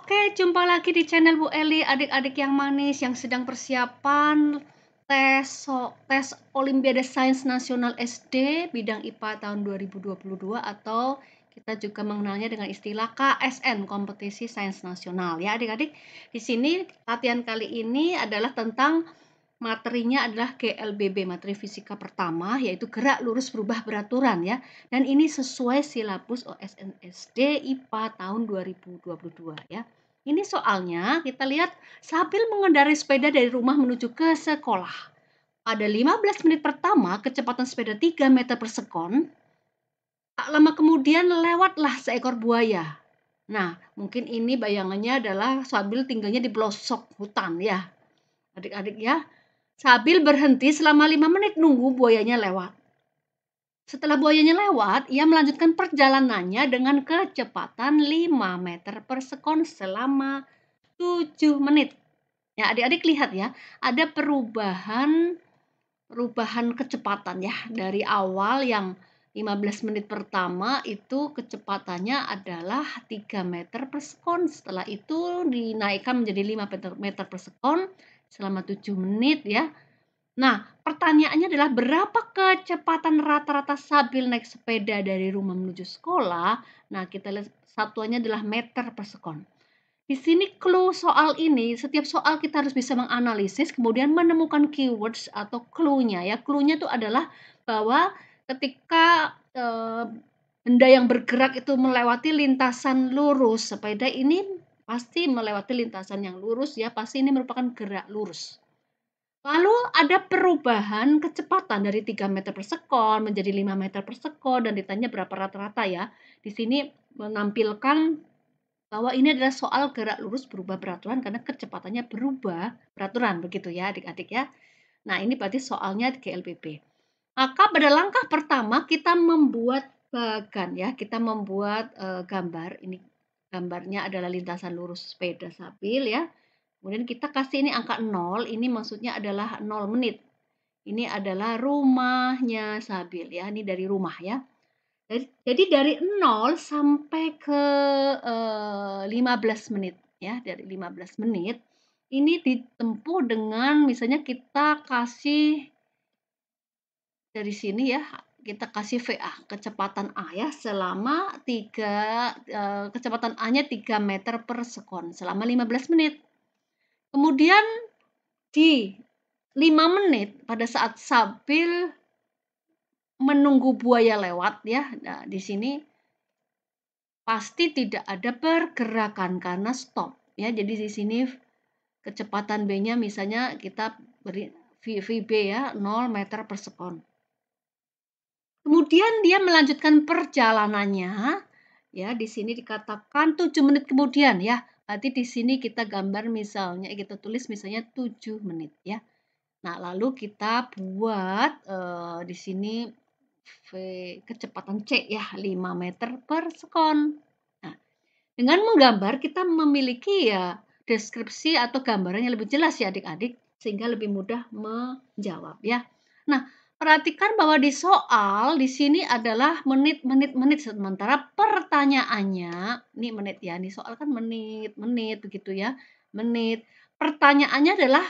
Oke, jumpa lagi di channel Bu Eli, adik-adik yang manis yang sedang persiapan tes Olimpiade Sains Nasional SD bidang IPA tahun 2022 atau kita juga mengenalnya dengan istilah KSN, Kompetisi Sains Nasional ya adik-adik. Di sini latihan kali ini adalah tentang materinya adalah GLBB, materi fisika pertama, yaitu gerak lurus berubah beraturan ya. Dan ini sesuai silabus OSN-SD IPA tahun 2022 ya. Ini soalnya kita lihat sambil mengendarai sepeda dari rumah menuju ke sekolah. Pada 15 menit pertama kecepatan sepeda 3 meter per sekon. Tak lama kemudian lewatlah seekor buaya. Nah, mungkin ini bayangannya adalah sambil tinggalnya di pelosok hutan ya. Adik-adik ya. Sambil berhenti selama 5 menit nunggu buayanya lewat. Setelah buayanya lewat, ia melanjutkan perjalanannya dengan kecepatan 5 meter per sekon selama 7 menit. Ya, adik-adik lihat ya, ada perubahan kecepatan ya. Dari awal yang 15 menit pertama itu kecepatannya adalah 3 meter per sekon. Setelah itu dinaikkan menjadi 5 meter per sekon selama 7 menit ya. Nah, pertanyaannya adalah berapa kecepatan rata-rata sambil naik sepeda dari rumah menuju sekolah? Nah, kita lihat satuannya adalah meter per sekon. Di sini clue soal ini, setiap soal kita harus bisa menganalisis, kemudian menemukan keywords atau clue-nya ya. Clue-nya itu adalah bahwa ketika benda yang bergerak itu melewati lintasan lurus, sepeda ini pasti melewati lintasan yang lurus ya, pasti ini merupakan gerak lurus. Lalu ada perubahan kecepatan dari 3 meter per sekon menjadi 5 meter per sekon dan ditanya berapa rata-rata ya. Di sini menampilkan bahwa ini adalah soal gerak lurus berubah beraturan karena kecepatannya berubah beraturan begitu ya adik-adik ya. Nah, ini berarti soalnya GLBB. Maka pada langkah pertama kita membuat bagan ya, kita membuat gambar. Ini gambarnya adalah lintasan lurus sepeda sambil ya. Kemudian kita kasih ini angka 0, ini maksudnya adalah 0 menit. Ini adalah rumahnya Sabil ya, ini dari rumah ya. Jadi dari 0 sampai ke 15 menit ya, dari 15 menit ini ditempuh dengan misalnya kita kasih dari sini ya, kita kasih VA, kecepatan A ya, selama kecepatan A-nya 3 meter per sekon selama 15 menit. Kemudian di 5 menit pada saat sambil menunggu buaya lewat ya. Nah, di sini pasti tidak ada pergerakan karena stop ya. Jadi di sini kecepatan B-nya misalnya kita beri VB ya 0 meter per sekon. Kemudian dia melanjutkan perjalanannya ya, di sini dikatakan 7 menit kemudian ya. Berarti di sini kita gambar misalnya kita tulis misalnya 7 menit ya. Nah, lalu kita buat di sini kecepatan C ya, 5 meter per sekon. Nah, dengan menggambar kita memiliki ya deskripsi atau gambaran yang lebih jelas ya adik-adik, sehingga lebih mudah menjawab ya. Nah, perhatikan bahwa di soal di sini adalah menit, sementara pertanyaannya, ini menit ya, ini soal kan menit, begitu ya, menit. Pertanyaannya adalah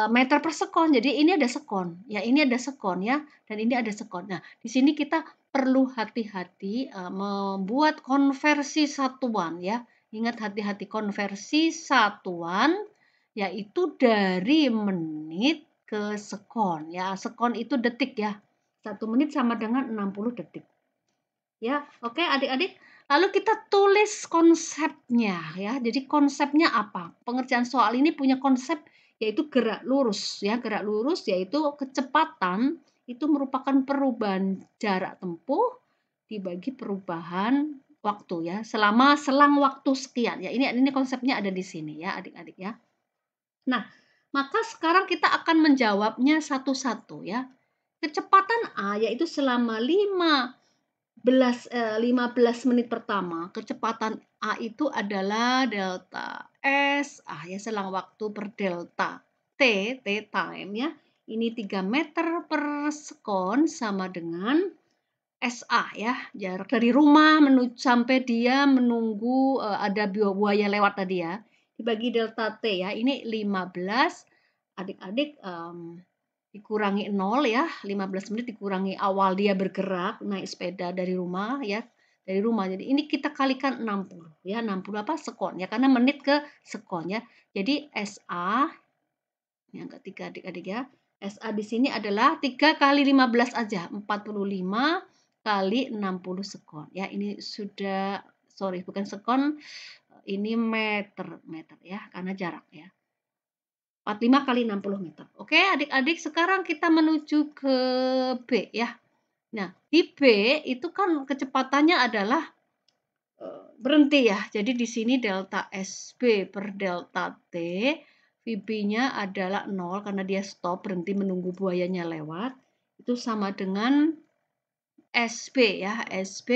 meter per sekon. Jadi ini ada sekon, ya ini ada sekon ya, dan ini ada sekon. Nah, di sini kita perlu hati-hati membuat konversi satuan ya. Ingat hati-hati konversi satuan yaitu dari menit ke sekon ya. Sekon itu detik ya. 1 menit sama dengan 60 detik. Ya, oke adik-adik. Lalu kita tulis konsepnya ya. Jadi konsepnya apa? Pengerjaan soal ini punya konsep yaitu gerak lurus ya. Gerak lurus yaitu kecepatan itu merupakan perubahan jarak tempuh dibagi perubahan waktu ya. Selama selang waktu sekian ya. Ini konsepnya ada di sini ya adik-adik ya. Nah, maka sekarang kita akan menjawabnya satu-satu ya. Kecepatan A yaitu selama 15 menit pertama, kecepatan A itu adalah delta S, ya selang waktu per delta T time ya. Ini 3 meter per sekon sama dengan SA ya, jarak dari rumah sampai dia menunggu, ada buaya lewat tadi ya. Dibagi delta T ya, ini 15 adik-adik, dikurangi 0 ya, 15 menit dikurangi awal dia bergerak naik sepeda dari rumah ya, dari rumah. Jadi ini kita kalikan 60 ya, 60 apa, sekon ya, karena menit ke sekon ya. Jadi SA yang ketiga adik-adik ya, SA di sini adalah 3 kali 15 aja, 45 kali 60 sekon ya. Ini sudah, sorry bukan sekon, ini meter, meter ya, karena jarak ya. 45 kali 60 meter. Oke, adik-adik sekarang kita menuju ke B ya. Nah, di B itu kan kecepatannya adalah berhenti ya. Jadi di sini delta SB per delta T, VB-nya adalah 0 karena dia stop, berhenti menunggu buayanya lewat. Itu sama dengan SB ya, SB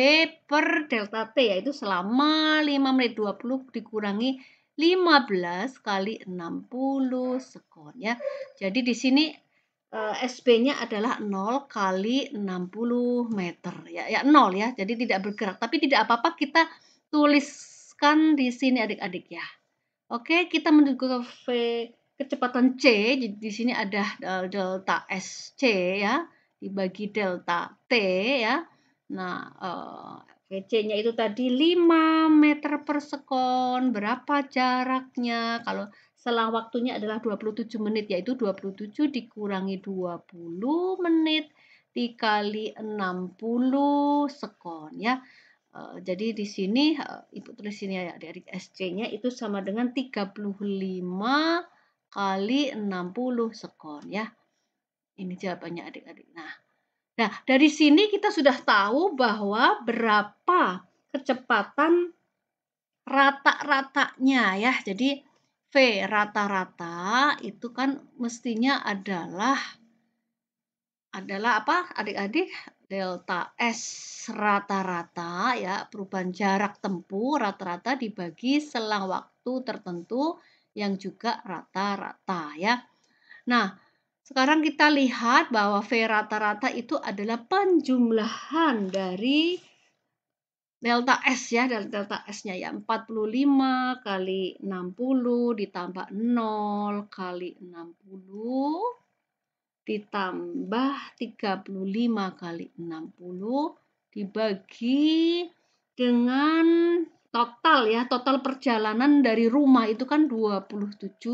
per delta T yaitu selama 5 menit, 20 dikurangi 15 kali 60 sekon ya. Jadi di sini SB-nya adalah 0 kali 60 meter ya, 0 ya. Jadi tidak bergerak, tapi tidak apa-apa kita tuliskan di sini adik-adik ya. Oke, kita menuju ke kecepatan C. Di sini ada delta SC ya, dibagi delta T ya. Nah, VC-nya itu tadi 5 meter per sekon. Berapa jaraknya? Kalau selang waktunya adalah 27 menit, yaitu 27 dikurangi 20 menit dikali 60 sekon ya. Jadi di sini, Ibu tulis sini ya dari SC-nya itu sama dengan 35 kali 60 sekon ya. Ini jawabannya adik-adik. Nah, dari sini kita sudah tahu bahwa berapa kecepatan rata-ratanya ya. Jadi V rata-rata itu kan mestinya adalah apa adik-adik? Delta S rata-rata ya, perubahan jarak tempuh rata-rata dibagi selang waktu tertentu yang juga rata-rata ya. Nah, sekarang kita lihat bahwa V rata-rata itu adalah penjumlahan dari delta S ya, delta S-nya ya 45 kali 60 ditambah 0 kali 60 ditambah 35 kali 60 dibagi dengan total ya, total perjalanan dari rumah itu kan 27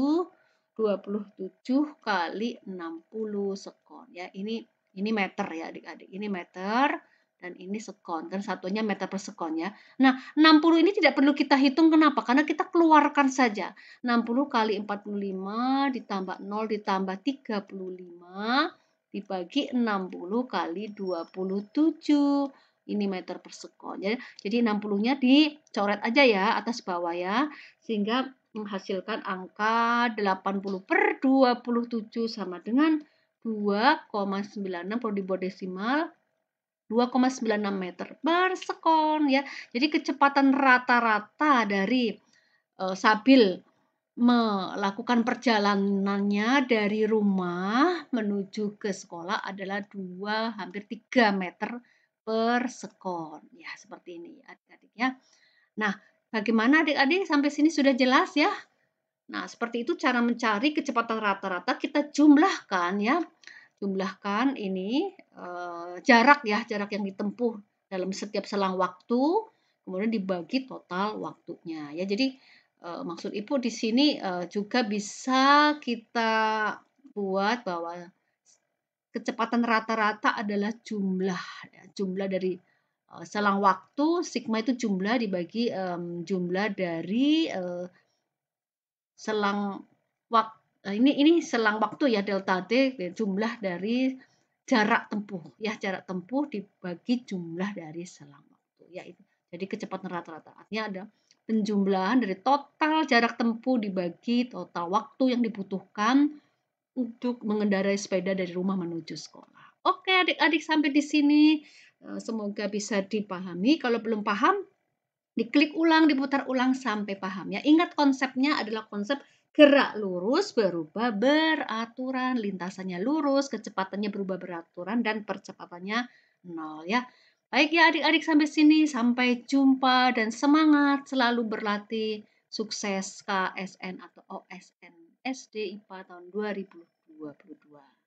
kali 60 sekon ya. Ini meter ya adik-adik. Ini meter dan ini sekon. Kan satunya meter per sekon ya. Nah, 60 ini tidak perlu kita hitung kenapa? Karena kita keluarkan saja. 60 kali 45 ditambah 0 ditambah 35 dibagi 60 kali 27. Ini meter per sekon. Jadi 60-nya dicoret aja ya atas bawah ya. Sehingga menghasilkan angka 80 per 27 sama dengan 2,96 kalau dibuat desimal 2,96 meter per sekon ya. Jadi kecepatan rata-rata dari Sabil melakukan perjalanannya dari rumah menuju ke sekolah adalah hampir 3 meter per sekon. Ya, seperti ini adik-adik ya. Nah, bagaimana adik-adik sampai sini sudah jelas ya? Nah, seperti itu cara mencari kecepatan rata-rata, kita jumlahkan ya. Jumlahkan ini jarak ya, jarak yang ditempuh dalam setiap selang waktu, kemudian dibagi total waktunya ya. Jadi maksud Ibu di sini juga bisa kita buat bahwa kecepatan rata-rata adalah jumlah ya, jumlah dari selang waktu, sigma itu jumlah dibagi jumlah dari selang ini selang waktu ya, delta T jumlah dari jarak tempuh ya, jarak tempuh dibagi jumlah dari selang waktu ya itu. Jadi kecepatan rata-rata artinya ada penjumlahan dari total jarak tempuh dibagi total waktu yang dibutuhkan untuk mengendarai sepeda dari rumah menuju sekolah. Oke adik-adik sampai di sini semoga bisa dipahami. Kalau belum paham diklik ulang, diputar ulang sampai paham ya. Ingat konsepnya adalah konsep gerak lurus berubah beraturan, lintasannya lurus, kecepatannya berubah beraturan dan percepatannya 0 ya. Baik ya adik-adik sampai sini, sampai jumpa dan semangat selalu berlatih. Sukses KSN atau OSN SD IPA tahun 2022.